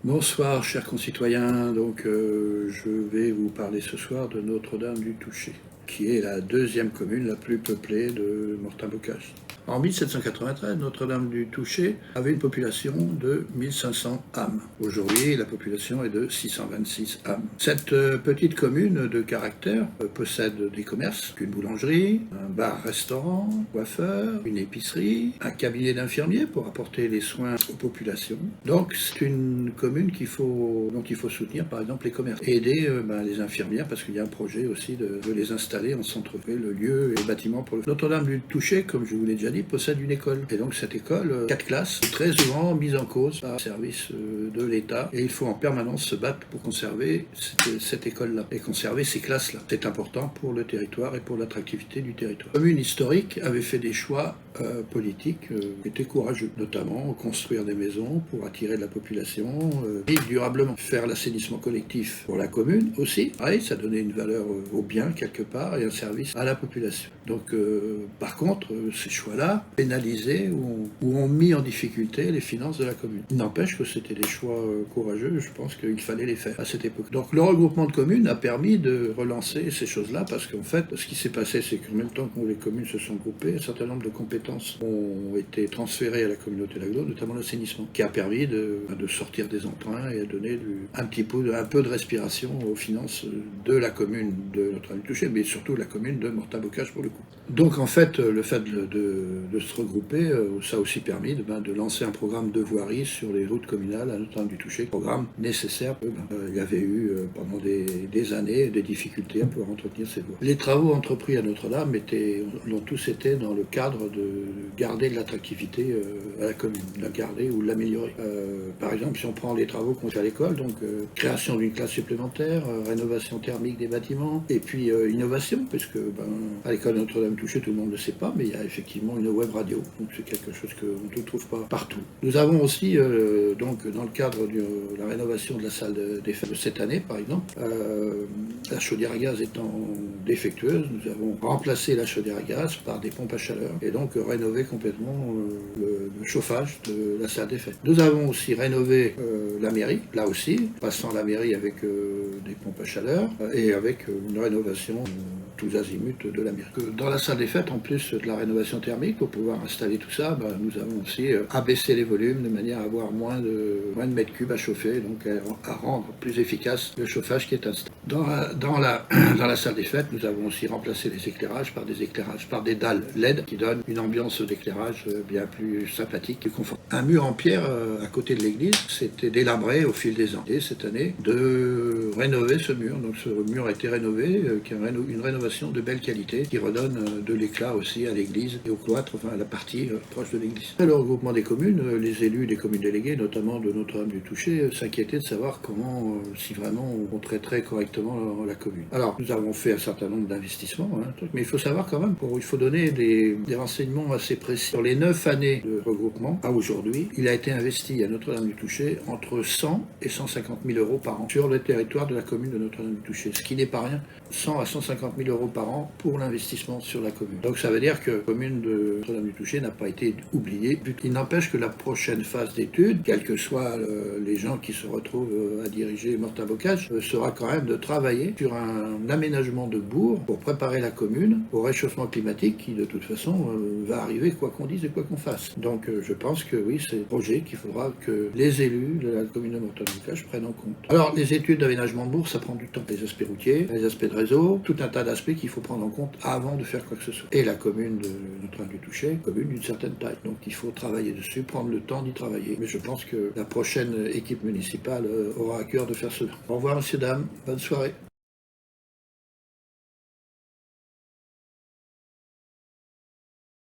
Bonsoir, chers concitoyens. Je vais vous parler ce soir de Notre-Dame-du-Toucher, qui est la deuxième commune la plus peuplée de Mortain-Bocage. En 1793, Notre-Dame-du-Toucher avait une population de 1500 âmes. Aujourd'hui, la population est de 626 âmes. Cette petite commune de caractère possède des commerces, une boulangerie, un bar-restaurant, un coiffeur, une épicerie, un cabinet d'infirmiers pour apporter les soins aux populations. Donc, c'est une commune dont il faut soutenir, par exemple, les commerces. Et aider les infirmières, parce qu'il y a un projet aussi de les installer en centre-ville, le lieu et le bâtiment pour le... Notre-Dame-du-Toucher, comme je vous l'ai déjà dit, possède une école. Et donc cette école, 4 classes, est très souvent mise en cause par le service de l'État. Et il faut en permanence se battre pour conserver cette école-là et conserver ces classes-là. C'est important pour le territoire et pour l'attractivité du territoire. La commune historique avait fait des choix politiques qui étaient courageux, notamment construire des maisons pour attirer de la population, vivre durablement, faire l'assainissement collectif pour la commune aussi. Pareil, ça donnait une valeur au bien quelque part et un service à la population. Donc par contre, ces choix-là pénalisaient ou ont mis en difficulté les finances de la commune. Il n'empêche que c'était des choix courageux, je pense qu'il fallait les faire à cette époque. Donc le regroupement de communes a permis de relancer ces choses-là parce qu'en fait, ce qui s'est passé, c'est qu'en même temps que les communes se sont groupées, un certain nombre de compétences ont été transférées à la communauté d'Aglo, notamment l'assainissement, qui a permis de sortir des emprunts et à donner un peu de respiration aux finances de la commune de Notre-Dame-du-Toucher, mais surtout de la commune de Mortain-Bocage pour le coup. Donc en fait, le fait de se regrouper, ça a aussi permis de lancer un programme de voirie sur les routes communales à Notre-Dame-du-Toucher, programme nécessaire. Il y avait eu pendant des années des difficultés à pouvoir entretenir ces voies. Les travaux entrepris à Notre-Dame ont tous été dans le cadre de garder de l'attractivité à la commune, de la garder ou de l'améliorer. Par exemple, si on prend les travaux qu'on fait à l'école, donc création d'une classe supplémentaire, rénovation thermique des bâtiments, et puis innovation, puisque à l'école Notre-Dame-du-Toucher, tout le monde ne le sait pas, mais il y a effectivement une web radio, donc c'est quelque chose qu'on ne trouve pas partout. Nous avons aussi, donc dans le cadre de la rénovation de la salle des fêtes de cette année, par exemple, la chaudière à gaz étant défectueuse, nous avons remplacé la chaudière à gaz par des pompes à chaleur, et donc rénové complètement le chauffage de la salle des fêtes. Nous avons aussi rénové la mairie, là aussi, passant la mairie avec des pompes à chaleur, et avec une rénovation tous azimuts de la mairie. Dans la salle des fêtes, en plus de la rénovation thermique, pour pouvoir installer tout ça, nous avons aussi abaissé les volumes de manière à avoir moins de mètres cubes à chauffer, donc à rendre plus efficace le chauffage qui est installé. Dans la salle des fêtes, nous avons aussi remplacé les éclairages par des dalles LED qui donnent une ambiance d'éclairage bien plus sympathique et confortable. Un mur en pierre à côté de l'église s'était délabré au fil des ans. Et cette année, de rénover ce mur. Donc ce mur a été rénové, qui est une rénovation de belle qualité, qui redonne de l'éclat aussi à l'église et au cloître, enfin à la partie proche de l'église. Le regroupement des communes, les élus des communes déléguées, notamment de Notre-Dame-du-Toucher, s'inquiétaient de savoir comment, si vraiment on traiterait correctement la commune. Alors, nous avons fait un certain nombre d'investissements, mais il faut savoir quand même, il faut donner des renseignements assez précis. Sur les 9 années de regroupement, à aujourd'hui, il a été investi à Notre-Dame-du-Toucher entre 100 et 150 000 euros par an sur le territoire de la commune de Notre-Dame-du-Toucher, ce qui n'est pas rien. 100 à 150 000 euros par an pour l'investissement sur la commune. Donc ça veut dire que la commune de Notre-Dame-du-Toucher n'a pas été oubliée. Il n'empêche que la prochaine phase d'études, quels que soient les gens qui se retrouvent à diriger Mortain-Bocage, sera quand même de travailler sur un aménagement de bourg pour préparer la commune au réchauffement climatique qui de toute façon va arriver quoi qu'on dise et quoi qu'on fasse. Donc je pense que oui, c'est un projet qu'il faudra que les élus de la commune de Mortain-Bocage prennent en compte. Alors les études d'aménagement de bourg, ça prend du temps. Les aspects routiers, les aspects de réseau, tout un tas d'aspects qu'il faut prendre en compte avant de faire quoi que ce soit. Et la commune de Notre-Dame-du-Toucher, commune d'une certaine taille. Donc il faut travailler dessus, prendre le temps d'y travailler. Mais je pense que la prochaine équipe municipale aura à cœur de faire cela. Au revoir, messieurs, dames. Bonne soirée.